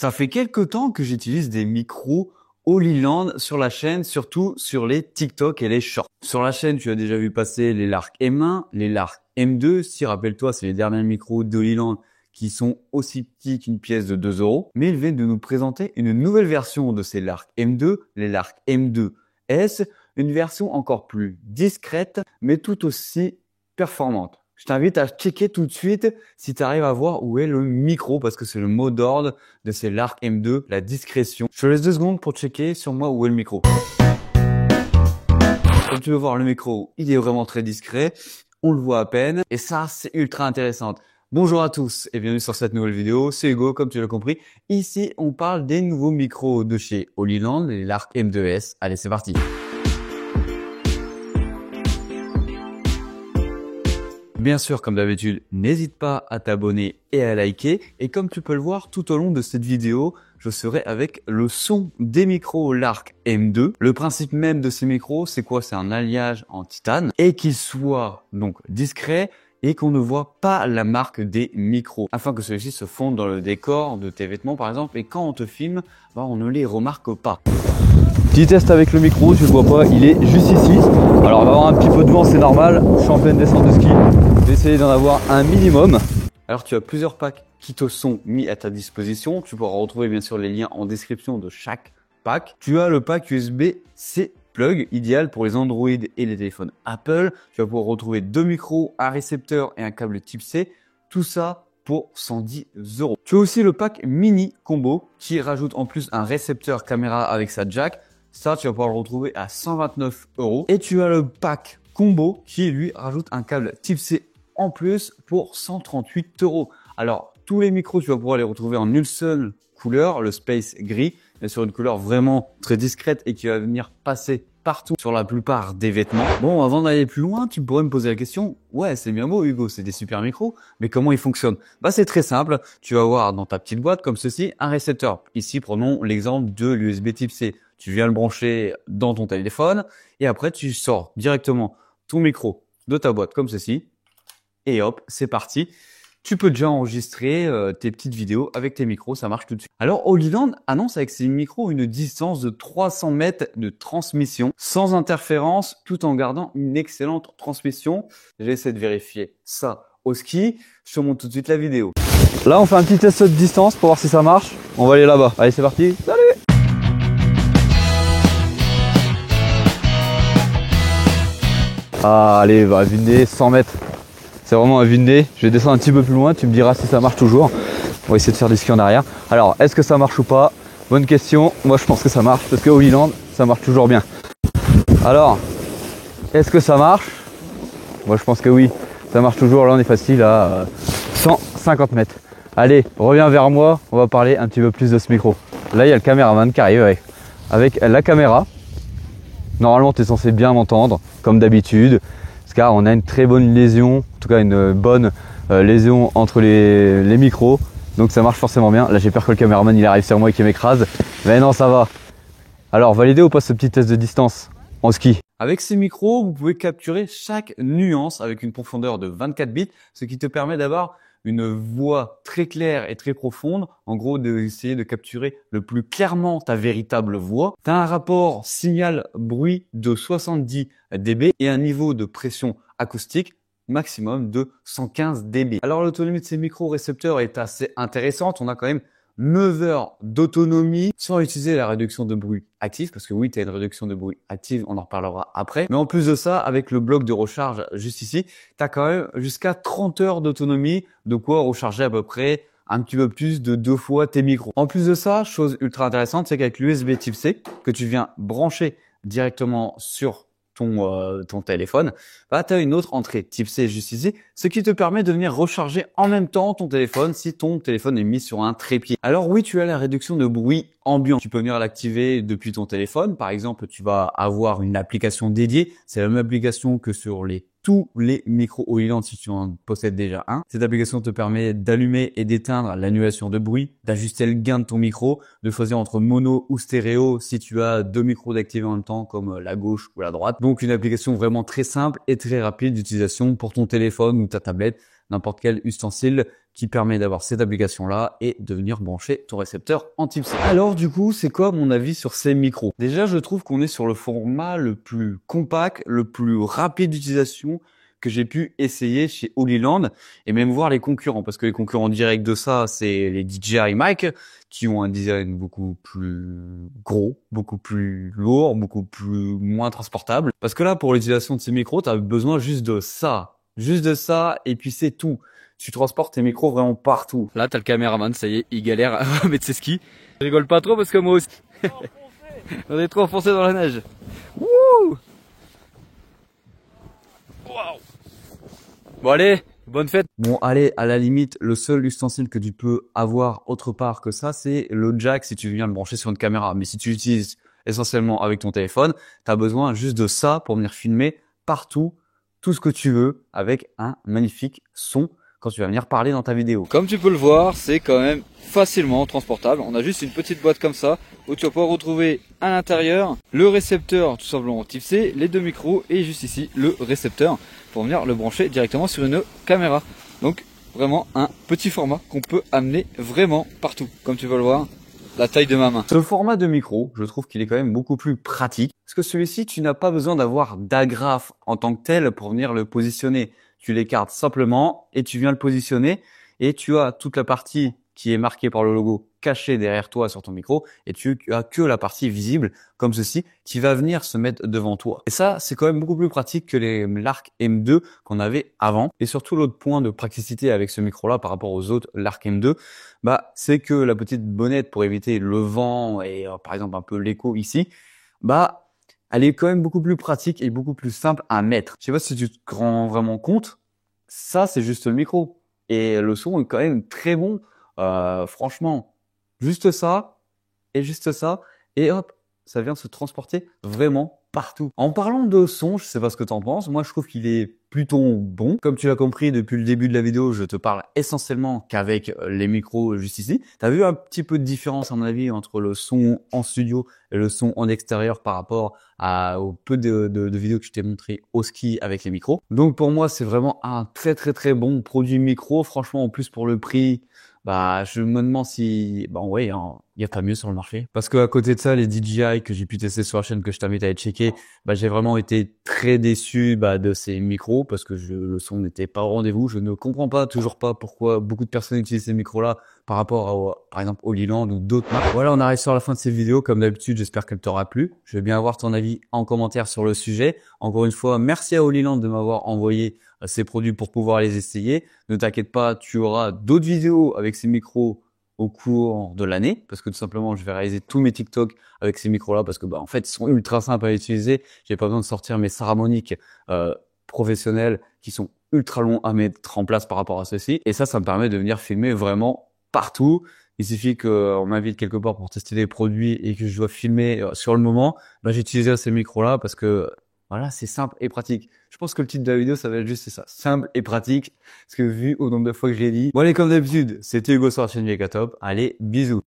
Ça fait quelques temps que j'utilise des micros Holyland sur la chaîne, surtout sur les TikTok et les shorts. Sur la chaîne, tu as déjà vu passer les Lark M1, les Lark M2. Si, rappelle-toi, c'est les derniers micros d'Holyland qui sont aussi petits qu'une pièce de 2 euros. Mais ils viennent de nous présenter une nouvelle version de ces Lark M2, les Lark M2S, une version encore plus discrète, mais tout aussi performante. Je t'invite à checker tout de suite si tu arrives à voir où est le micro, parce que c'est le mot d'ordre de ces Lark M2, la discrétion. Je te laisse 2 secondes pour checker sur moi où est le micro. Comme tu veux voir, le micro, il est vraiment très discret. On le voit à peine. Et ça, c'est ultra intéressant. Bonjour à tous et bienvenue sur cette nouvelle vidéo. C'est Hugo, comme tu l'as compris. Ici, on parle des nouveaux micros de chez Holyland, les Lark M2S. Allez, c'est parti. Bien sûr, comme d'habitude, n'hésite pas à t'abonner et à liker. Et comme tu peux le voir tout au long de cette vidéo, je serai avec le son des micros Lark M2. Le principe même de ces micros, c'est quoi? C'est un alliage en titane et qu'il soit donc discret et qu'on ne voit pas la marque des micros, afin que ceux-ci se fondent dans le décor de tes vêtements par exemple, et quand on te filme, on ne les remarque pas. Petit test avec le micro, tu le vois pas, il est juste ici. Alors on va avoir un petit peu de vent, c'est normal, je suis en pleine descente de ski, je vais essayer d'en avoir un minimum. Alors tu as plusieurs packs qui te sont mis à ta disposition, tu pourras retrouver bien sûr les liens en description de chaque pack. Tu as le pack USB-C plug, idéal pour les Android et les téléphones Apple. Tu vas pouvoir retrouver 2 micros, un récepteur et un câble type C, tout ça pour 110 euros. Tu as aussi le pack mini combo qui rajoute en plus un récepteur caméra avec sa jack. Ça, tu vas pouvoir le retrouver à 129 euros. Et tu as le pack combo qui lui rajoute un câble type C en plus pour 138 euros. Alors, tous les micros, tu vas pouvoir les retrouver en une seule couleur, le Space Gris, mais sur une couleur vraiment très discrète et qui va venir passer partout sur la plupart des vêtements. Bon, avant d'aller plus loin, tu pourrais me poser la question, ouais, c'est bien beau Hugo, c'est des super micros, mais comment ils fonctionnent? C'est très simple, tu vas avoir dans ta petite boîte comme ceci un récepteur. Ici, prenons l'exemple de l'USB type C. Tu viens le brancher dans ton téléphone et après tu sors directement ton micro de ta boîte comme ceci et hop, c'est parti. Tu peux déjà enregistrer tes petites vidéos avec tes micros, ça marche tout de suite. Alors Holyland annonce avec ses micros une distance de 300 mètres de transmission sans interférence tout en gardant une excellente transmission. J'essaie de vérifier ça au ski, je te montre tout de suite la vidéo. Là on fait un petit test de distance pour voir si ça marche. On va aller là-bas. Allez c'est parti, salut! Ah, allez, va vinder 100 mètres. C'est vraiment un vinder. Je vais descendre un petit peu plus loin. Tu me diras si ça marche toujours. On va essayer de faire du ski en arrière. Alors, est-ce que ça marche ou pas? Bonne question. Moi, je pense que ça marche parce que Holyland, ça marche toujours bien. Alors, est-ce que ça marche? Moi, je pense que oui. Ça marche toujours. Là, on est facile à 150 mètres. Allez, reviens vers moi. On va parler un petit peu plus de ce micro. Là, il y a le caméraman qui arrive avec la caméra. Normalement, tu es censé bien m'entendre, comme d'habitude, car on a une très bonne lésion, en tout cas une bonne lésion entre les micros, donc ça marche forcément bien. Là, j'ai peur que le caméraman il arrive sur moi et qu'il m'écrase, mais non, ça va. Alors, validé ou pas ce petit test de distance en ski? Avec ces micros, vous pouvez capturer chaque nuance avec une profondeur de 24 bits, ce qui te permet d'avoir une voix très claire et très profonde, en gros d'essayer de capturer le plus clairement ta véritable voix. Tu as un rapport signal-bruit de 70 dB et un niveau de pression acoustique maximum de 115 dB. Alors l'autonomie de ces micro-récepteurs est assez intéressante, on a quand même 9 heures d'autonomie sans utiliser la réduction de bruit active, parce que oui, tu as une réduction de bruit active, on en reparlera après. Mais en plus de ça, avec le bloc de recharge juste ici, tu as quand même jusqu'à 30 heures d'autonomie, de quoi recharger à peu près un petit peu plus de 2 fois tes micros. En plus de ça, chose ultra intéressante, c'est qu'avec l'USB type C, que tu viens brancher directement sur ton téléphone, tu as une autre entrée type C juste ici, ce qui te permet de venir recharger en même temps ton téléphone si ton téléphone est mis sur un trépied. Alors oui, tu as la réduction de bruit ambiant. Tu peux venir l'activer depuis ton téléphone. Par exemple, tu vas avoir une application dédiée. C'est la même application que sur tous les micros Holyland si tu en possèdes déjà un. Cette application te permet d'allumer et d'éteindre l'annulation de bruit, d'ajuster le gain de ton micro, de choisir entre mono ou stéréo si tu as 2 micros d'activer en même temps comme la gauche ou la droite. Donc une application vraiment très simple et très rapide d'utilisation pour ton téléphone ou ta tablette. n'importe quel ustensile qui permet d'avoir cette application-là et de venir brancher ton récepteur en type C. Alors du coup, c'est quoi mon avis sur ces micros? Déjà, je trouve qu'on est sur le format le plus compact, le plus rapide d'utilisation que j'ai pu essayer chez Holyland et même voir les concurrents, parce que les concurrents directs de ça, c'est les DJI Mic qui ont un design beaucoup plus gros, beaucoup plus lourd, beaucoup plus moins transportable. Parce que là, pour l'utilisation de ces micros, tu as besoin juste de ça, et puis c'est tout. Tu transportes tes micros vraiment partout. Là, t'as le caméraman, ça y est, il galère à mettre ses skis. Je rigole pas trop parce que moi aussi. On est trop enfoncé dans la neige. Wouh! Waouh! Bon allez, bonne fête. Bon allez, à la limite, le seul ustensile que tu peux avoir autre part que ça, c'est le jack si tu viens le brancher sur une caméra. Mais si tu l'utilises essentiellement avec ton téléphone, tu as besoin juste de ça pour venir filmer partout, tout ce que tu veux, avec un magnifique son quand tu vas venir parler dans ta vidéo. Comme tu peux le voir, c'est quand même facilement transportable. On a juste une petite boîte comme ça, où tu vas pouvoir retrouver à l'intérieur le récepteur tout simplement type C, les deux micros et juste ici le récepteur pour venir le brancher directement sur une caméra. Donc vraiment un petit format qu'on peut amener vraiment partout, comme tu peux le voir. La taille de ma main. Ce format de micro, je trouve qu'il est quand même beaucoup plus pratique. Parce que celui-ci, tu n'as pas besoin d'avoir d'agrafe en tant que tel pour venir le positionner. Tu l'écartes simplement et tu viens le positionner. Et tu as toute la partie qui est marquée par le logo cachée derrière toi sur ton micro. Et tu as que la partie visible, comme ceci, qui va venir se mettre devant toi. Et ça, c'est quand même beaucoup plus pratique que l'Arc M2 qu'on avait avant. Et surtout, l'autre point de praticité avec ce micro-là par rapport aux autres, l'Arc M2, bah, c'est que la petite bonnette pour éviter le vent et par exemple un peu l'écho ici, bah, elle est quand même beaucoup plus pratique et beaucoup plus simple à mettre. Je sais pas si tu te rends vraiment compte, ça c'est juste le micro et le son est quand même très bon. Franchement, juste ça et hop, ça vient se transporter vraiment partout. En parlant de son, je sais pas ce que t'en penses, moi je trouve qu'il est plutôt bon. Comme tu l'as compris depuis le début de la vidéo, je te parle essentiellement qu'avec les micros juste ici. T'as vu un petit peu de différence à mon avis entre le son en studio et le son en extérieur par rapport au peu de vidéos que je t'ai montré au ski avec les micros. Donc pour moi c'est vraiment un très bon produit micro. Franchement en plus pour le prix, bah je me demande si ouais, hein, il y a pas mieux sur le marché. Parce que à côté de ça, les DJI que j'ai pu tester sur la chaîne que je t'invite à aller checker, j'ai vraiment été très déçu de ces micros parce que le son n'était pas au rendez-vous. Je ne comprends toujours pas pourquoi beaucoup de personnes utilisent ces micros-là par rapport par exemple au Holyland ou d'autres marques. Voilà, on arrive sur la fin de cette vidéo. Comme d'habitude, j'espère qu'elle t'aura plu. Je vais bien avoir ton avis en commentaire sur le sujet. Encore une fois, merci à Holyland de m'avoir envoyé ces produits pour pouvoir les essayer. Ne t'inquiète pas, tu auras d'autres vidéos avec ces micros au cours de l'année, parce que tout simplement je vais réaliser tous mes TikTok avec ces micros là parce que en fait ils sont ultra simples à utiliser. J'ai pas besoin de sortir mes Saramonic professionnels qui sont ultra longs à mettre en place par rapport à ceci, et ça me permet de venir filmer vraiment partout. Il suffit qu'on m'invite quelque part pour tester des produits et que je dois filmer sur le moment, j'utilise ces micros là parce que voilà, c'est simple et pratique. Je pense que le titre de la vidéo, ça va être juste ça. Simple et pratique. Parce que vu au nombre de fois que je l'ai dit. Bon allez, comme d'habitude, c'était Hugo sur la chaîne Top. Allez, bisous.